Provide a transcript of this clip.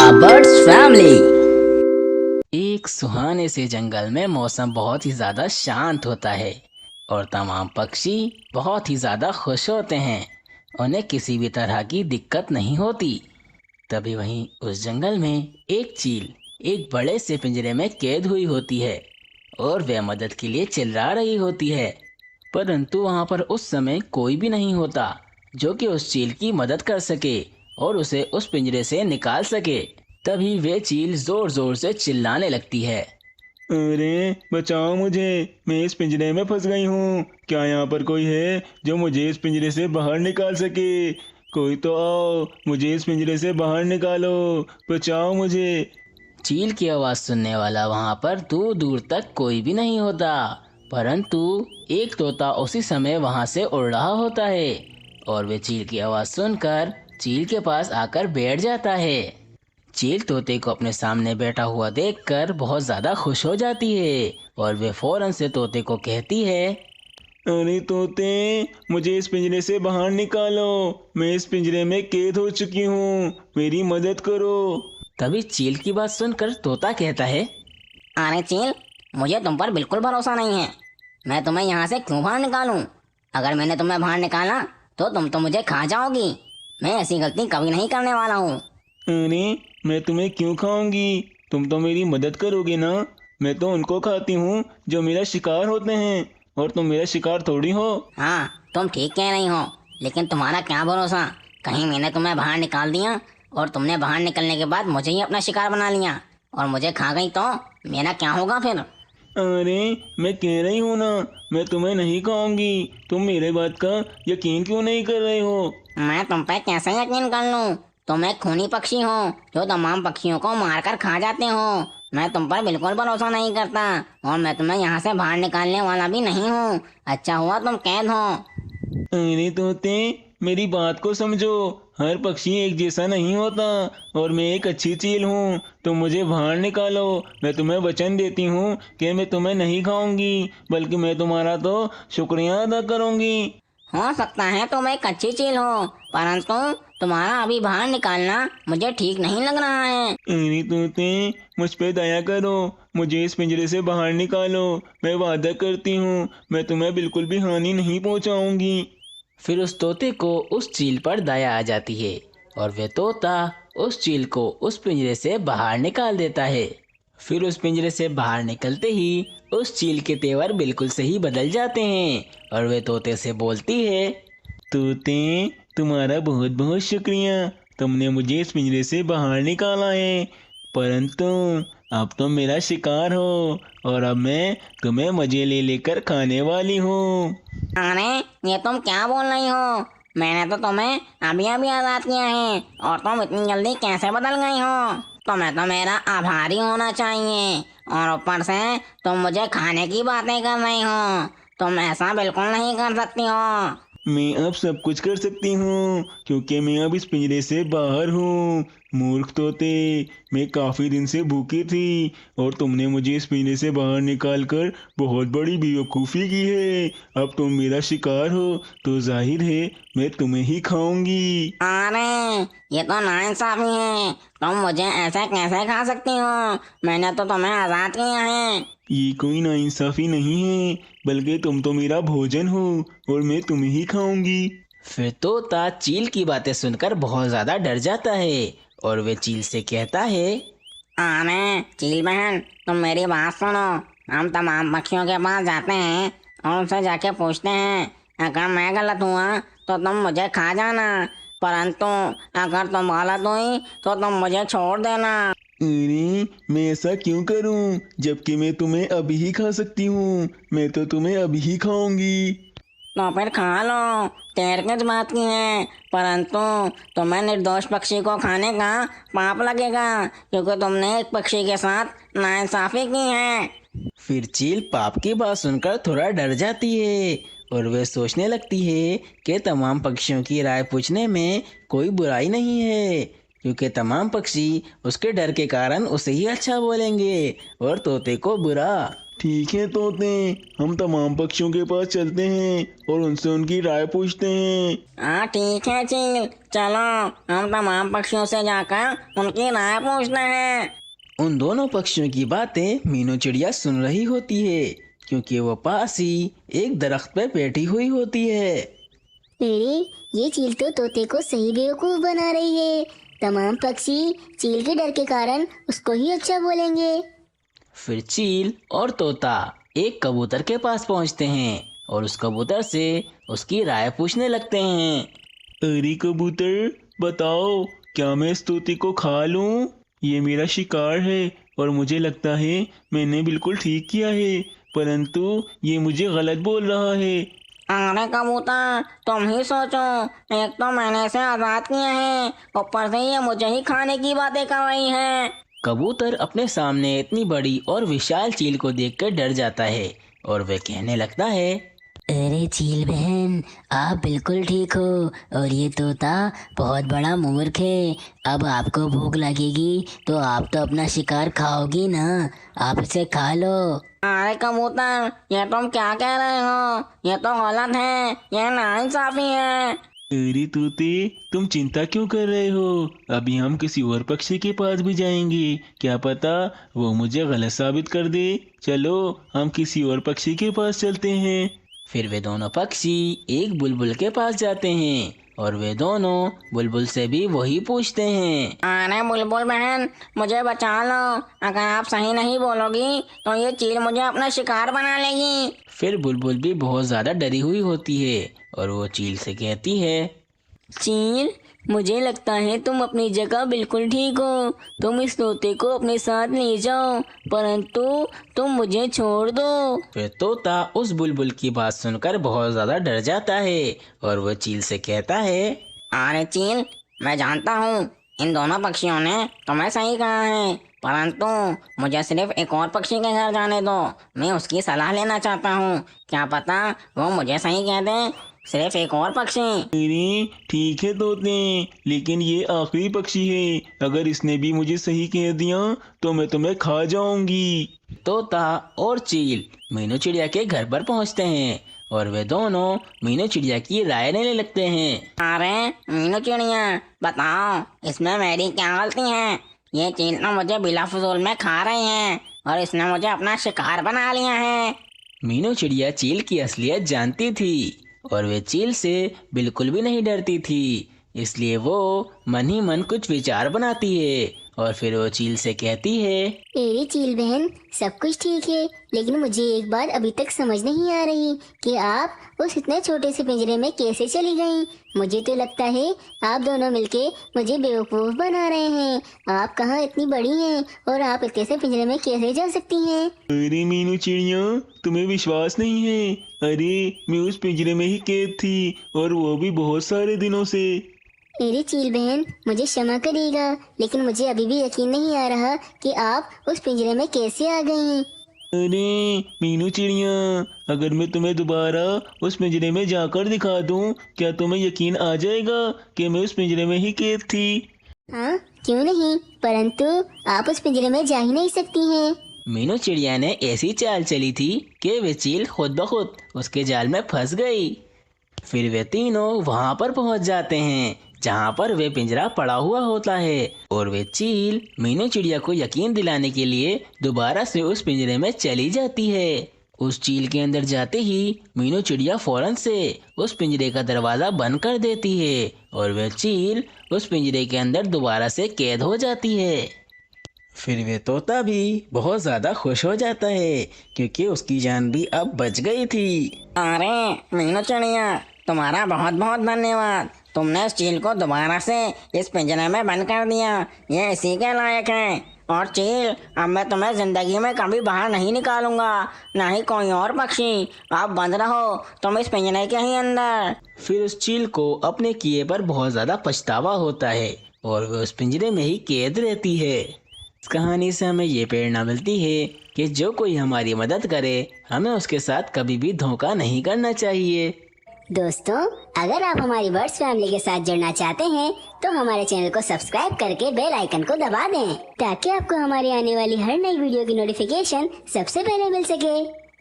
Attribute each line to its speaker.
Speaker 1: Birds family. एक सुहाने से जंगल में मौसम बहुत ही ज़्यादा शांत होता है और तमाम पक्षी बहुत ही ज़्यादा खुश होते हैं। उन्हें किसी भी तरह की दिक्कत नहीं होती। तभी वहीं उस जंगल में एक चील एक बड़े से पिंजरे में कैद हुई होती है और वह मदद के लिए चिल्ला रही होती है, परंतु वहाँ पर उस समय कोई भी नहीं होता जो कि उस चील की मदद कर सके और उसे उस पिंजरे से निकाल सके। तभी वे चील जोर जोर से चिल्लाने लगती है।
Speaker 2: अरे बचाओ मुझे, मैं इस पिंजरे में फंस गई हूँ। क्या यहाँ पर कोई है जो मुझे इस पिंजरे से बाहर निकाल सके? कोई तो आओ, मुझे इस पिंजरे से बाहर निकालो, बचाओ मुझे।
Speaker 1: चील की आवाज़ सुनने वाला वहाँ पर दूर दूर तक कोई भी नहीं होता, परंतु एक तोता उसी समय वहाँ से उड़ रहा होता है और वे चील की आवाज़ सुनकर चील के पास आकर बैठ जाता है। चील तोते को अपने सामने बैठा हुआ देखकर बहुत ज़्यादा खुश हो जाती है और वे फौरन से तोते को कहती है।
Speaker 2: अरे तोते, मुझे इस पिंजरे से बाहर निकालो, मैं इस पिंजरे में कैद हो चुकी हूँ, मेरी मदद करो।
Speaker 1: तभी चील की बात सुनकर तोता कहता है।
Speaker 3: अरे चील, मुझे तुम पर बिल्कुल भरोसा नहीं है। मैं तुम्हें यहाँ से क्यों बाहर निकालूं? अगर मैंने तुम्हें बाहर निकाला तो तुम तो मुझे खा जाओगी। मैं ऐसी गलती कभी नहीं करने वाला हूँ।
Speaker 2: अरे मैं तुम्हें क्यों खाऊंगी? तुम तो मेरी मदद करोगे ना। मैं तो उनको खाती हूँ जो मेरा शिकार होते हैं, और तुम मेरा शिकार थोड़ी हो।
Speaker 3: हाँ, तुम ठीक कह रही हो, लेकिन तुम्हारा क्या भरोसा? कहीं मैंने तुम्हें बाहर निकाल दिया और तुमने बाहर निकलने के बाद मुझे ही अपना शिकार बना लिया और मुझे खा गई तो मेरा क्या होगा फिर?
Speaker 2: अरे मैं कह रही हूँ ना, मैं तुम्हें नहीं खाऊंगी। तुम मेरे बात का यकीन क्यों नहीं कर रहे हो?
Speaker 3: मैं तुम पे कैसे यकीन कर लूं? तुम एक खूनी पक्षी हो जो तमाम पक्षियों को मारकर खा जाते हो। मैं तुम पर बिल्कुल भरोसा नहीं करता और मैं तुम्हें यहाँ से बाहर निकालने वाला भी नहीं हूँ। अच्छा हुआ तुम कैद हो।
Speaker 2: अरे तोते, मेरी बात को समझो। हर पक्षी एक जैसा नहीं होता, और मैं एक अच्छी चील हूँ। तुम मुझे बाहर निकालो। मैं तुम्हें वचन देती हूँ कि मैं तुम्हें नहीं खाऊंगी, बल्कि मैं तुम्हारा तो शुक्रिया अदा करूंगी।
Speaker 3: हो सकता है तुम एक अच्छी चील हो, परंतु तुम्हारा अभी बाहर निकालना मुझे ठीक नहीं लग रहा है।
Speaker 2: अरे तोते, मुझ पे दया करो, मुझे इस पिंजरे से बाहर निकालो। मैं वादा करती हूँ, मैं तुम्हें बिल्कुल भी हानि नहीं पहुँचाऊंगी।
Speaker 1: फिर उस तोते को उस चील पर दया आ जाती है और वह तोता उस चील को उस पिंजरे से बाहर निकाल देता है। फिर उस पिंजरे से बाहर निकलते ही उस चील के तेवर बिल्कुल से ही बदल जाते हैं और वे तोते से बोलती है।
Speaker 2: तोते, तुम्हारा बहुत बहुत शुक्रिया। तुमने मुझे इस पिंजरे से बाहर निकाला है, परंतु अब तुम मेरा शिकार हो, और अब मैं तुम्हें मजे ले लेकर खाने वाली हूँ।
Speaker 3: अरे ये तुम क्या बोल रही हो? मैंने तो तुम्हें अभी अभी आज़ाद किया है और तुम इतनी जल्दी कैसे बदल गई हो? तुम्हें तो मेरा आभारी होना चाहिए और ऊपर से तुम मुझे खाने की बातें कर रही हो। तुम ऐसा बिल्कुल नहीं कर सकती हो।
Speaker 2: मैं अब सब कुछ कर सकती हूँ, क्योंकि मैं अब इस पिंजरे से बाहर हूँ। मूर्ख तोते, मैं काफ़ी दिन से भूखी थी, और तुमने मुझे इस पिंजरे से बाहर निकाल कर बहुत बड़ी बेवकूफ़ी की है। अब तुम मेरा शिकार हो, तो जाहिर है मैं तुम्हें ही खाऊंगी।
Speaker 3: अरे ये तो नाइंसाफी है। तुम मुझे ऐसे कैसे खा सकती हो? मैंने तो तुम्हें आज़ाद किया है।
Speaker 2: ये कोई नाइंसाफ़ी नहीं है, बल्कि तुम तो मेरा भोजन हो, और मैं तुम्हें ही खाऊंगी।
Speaker 1: फिर तोता चील की बातें सुनकर बहुत ज़्यादा डर जाता है और वे चील से कहता है।
Speaker 3: अरे चील बहन, तुम मेरी बात सुनो। हम तमाम पक्षियों के पास जाते हैं और उनसे जाके पूछते हैं, अगर मैं गलत हुआ तो तुम मुझे खा जाना, परंतु अगर तुम गलत हुई तो तुम मुझे छोड़ देना।
Speaker 2: अरे मैं ऐसा क्यों करूं, जबकि मैं तुम्हें अभी ही खा सकती हूँ। मैं तो तुम्हें अभी ही खाऊंगी।
Speaker 3: तो फिर खा लो, देर किस बात की है? परंतु तुम्हें निर्दोष पक्षी को खाने का पाप लगेगा, क्योंकि तुमने एक पक्षी के साथ नाइंसाफी की है।
Speaker 1: फिर चील पाप की बात सुनकर थोड़ा डर जाती है और वे सोचने लगती है कि तमाम पक्षियों की राय पूछने में कोई बुराई नहीं है, क्योंकि तमाम पक्षी उसके डर के कारण उसे ही अच्छा बोलेंगे और तोते को बुरा।
Speaker 2: ठीक है तोते, हम तमाम पक्षियों के पास चलते हैं और उनसे उनकी राय पूछते हैं।
Speaker 3: हाँ ठीक है चील, चलो हम तमाम पक्षियों से जाकर उनकी राय पूछते हैं।
Speaker 1: उन दोनों पक्षियों की बातें मीनू चिड़िया सुन रही होती है, क्योंकि वो पास ही एक दरख्त पे बैठी हुई होती है।
Speaker 4: अरे ये चील तो तोते को सही बेवकूफ बना रही है। तमाम पक्षी चील के डर के कारण उसको ही अच्छा बोलेंगे।
Speaker 1: फिर चील और तोता एक कबूतर के पास पहुंचते हैं और उस कबूतर से उसकी राय पूछने लगते हैं।
Speaker 2: अरे कबूतर, बताओ क्या मैं इस तोते को खा लूं? ये मेरा शिकार है और मुझे लगता है मैंने बिल्कुल ठीक किया है, परंतु ये मुझे गलत बोल रहा है।
Speaker 3: अरे कबूतर, तुम ही सोचो, एक तो मैंने इसे आजाद किया है, ऊपर से ये मुझे ही खाने की बातें कर रही है।
Speaker 1: कबूतर अपने सामने इतनी बड़ी और विशाल चील को देखकर डर जाता है और वह कहने लगता है,
Speaker 4: अरे चील बहन, आप बिल्कुल ठीक हो और ये तोता बहुत बड़ा मूर्ख है। अब आपको भूख लगेगी तो आप तो अपना शिकार खाओगी ना, आप इसे खा लो।
Speaker 3: अरे कबूतर, ये तुम क्या कह रहे हो? ये तो गलत है, ये नाइंसाफी है।
Speaker 2: अरे तोते, तुम चिंता क्यों कर रहे हो? अभी हम किसी और पक्षी के पास भी जाएंगे, क्या पता वो मुझे गलत साबित कर दे। चलो हम किसी और पक्षी के पास चलते हैं।
Speaker 1: फिर वे दोनों पक्षी एक बुलबुल के पास जाते हैं और वे दोनों बुलबुल से भी वही पूछते हैं।
Speaker 3: अरे बुलबुल बहन, मुझे बचा लो, अगर आप सही नहीं बोलोगी तो ये चील मुझे अपना शिकार बना लेगी।
Speaker 1: फिर बुलबुल भी बहुत ज़्यादा डरी हुई होती है और वो चील से कहती है,
Speaker 4: चील, मुझे लगता है तुम अपनी जगह बिल्कुल ठीक हो। तुम इस तोते को अपने साथ ले जाओ, परंतु तुम मुझे छोड़ दो।
Speaker 1: फिर तोता उस बुलबुल की बात सुनकर बहुत ज़्यादा डर जाता है और वो चील से कहता है,
Speaker 3: अरे चील, मैं जानता हूँ इन दोनों पक्षियों ने तुम्हें सही कहा है, परंतु मुझे सिर्फ एक और पक्षी के घर जाने दो। मैं उसकी सलाह लेना चाहता हूँ, क्या पता वो मुझे सही कह दे। सिर्फ एक और पक्षी।
Speaker 2: अरे ठीक है तोते, लेकिन ये आखिरी पक्षी है, अगर इसने भी मुझे सही कह दिया तो मैं तुम्हें खा जाऊंगी।
Speaker 1: तोता और चील मीनू चिड़िया के घर पर पहुंचते हैं और वे दोनों मीनू चिड़िया की राय लेने लगते हैं।
Speaker 3: अरे मीनू चिड़िया, बताओ इसमें मेरी क्या गलती है? ये चील तो मुझे बिला फजूल में खा रहे हैं और इसने मुझे अपना शिकार बना लिया है।
Speaker 1: मीनू चिड़िया चील की असलियत जानती थी और वे चील से बिल्कुल भी नहीं डरती थी, इसलिए वो मन ही मन कुछ विचार बनाती है और फिर वो चील से कहती है,
Speaker 4: अरे चील बहन, सब कुछ ठीक है, लेकिन मुझे एक बात अभी तक समझ नहीं आ रही कि आप उस इतने छोटे से पिंजरे में कैसे चली गईं। मुझे तो लगता है आप दोनों मिलके मुझे बेवकूफ़ बना रहे हैं। आप कहाँ इतनी बड़ी हैं और आप इतने से पिंजरे में कैसे जा सकती हैं?
Speaker 2: अरे मीनू चिड़िया, तुम्हें विश्वास नहीं है? अरे मैं उस पिंजरे में ही कैद थी और वो भी बहुत सारे दिनों से।
Speaker 4: अरे चील बहन, मुझे क्षमा करिएगा, लेकिन मुझे अभी भी यकीन नहीं आ रहा कि आप उस पिंजरे में कैसे आ गई।
Speaker 2: अरे मीनू चिड़िया, अगर मैं तुम्हें दोबारा उस पिंजरे में जाकर दिखा दूं, क्या तुम्हें यकीन आ जाएगा कि मैं उस पिंजरे में ही कैद थी?
Speaker 4: हाँ, क्यों नहीं, परंतु आप उस पिंजरे में जा ही नहीं सकती हैं।
Speaker 1: मीनू चिड़िया ने ऐसी चाल चली थी कि वे चील खुद ब खुद उसके जाल में फंस गई। फिर वे तीनों वहां पर पहुंच जाते हैं जहां पर वे पिंजरा पड़ा हुआ होता है और वे चील मीनू चिड़िया को यकीन दिलाने के लिए दोबारा से उस पिंजरे में चली जाती है। उस चील के अंदर जाते ही मीनू चिड़िया फौरन से उस पिंजरे का दरवाज़ा बंद कर देती है और वह चील उस पिंजरे के अंदर दोबारा से कैद हो जाती है। फिर वे तोता भी बहुत ज़्यादा खुश हो जाता है क्योंकि उसकी जान भी अब बच गई थी।
Speaker 3: अरे मीनू चिड़िया, तुम्हारा बहुत बहुत धन्यवाद। तुमने इस चील को दोबारा से इस पिंजरे में बंद कर दिया, ये इसी के लायक है। और चील, अब मैं तुम्हें जिंदगी में कभी बाहर नहीं निकालूंगा, ना ही कोई और पक्षी। आप बंद रहो तुम इस पिंजरे के ही अंदर।
Speaker 1: फिर उस चील को अपने किए पर बहुत ज़्यादा पछतावा होता है और वह उस पिंजरे में ही कैद रहती है। इस कहानी से हमें ये प्रेरणा मिलती है कि जो कोई हमारी मदद करे हमें उसके साथ कभी भी धोखा नहीं करना चाहिए।
Speaker 4: दोस्तों, अगर आप हमारी बर्ड्स फैमिली के साथ जुड़ना चाहते हैं तो हमारे चैनल को सब्सक्राइब करके बेल आइकन को दबा दें ताकि आपको हमारी आने वाली हर नई वीडियो की नोटिफिकेशन सबसे पहले मिल सके।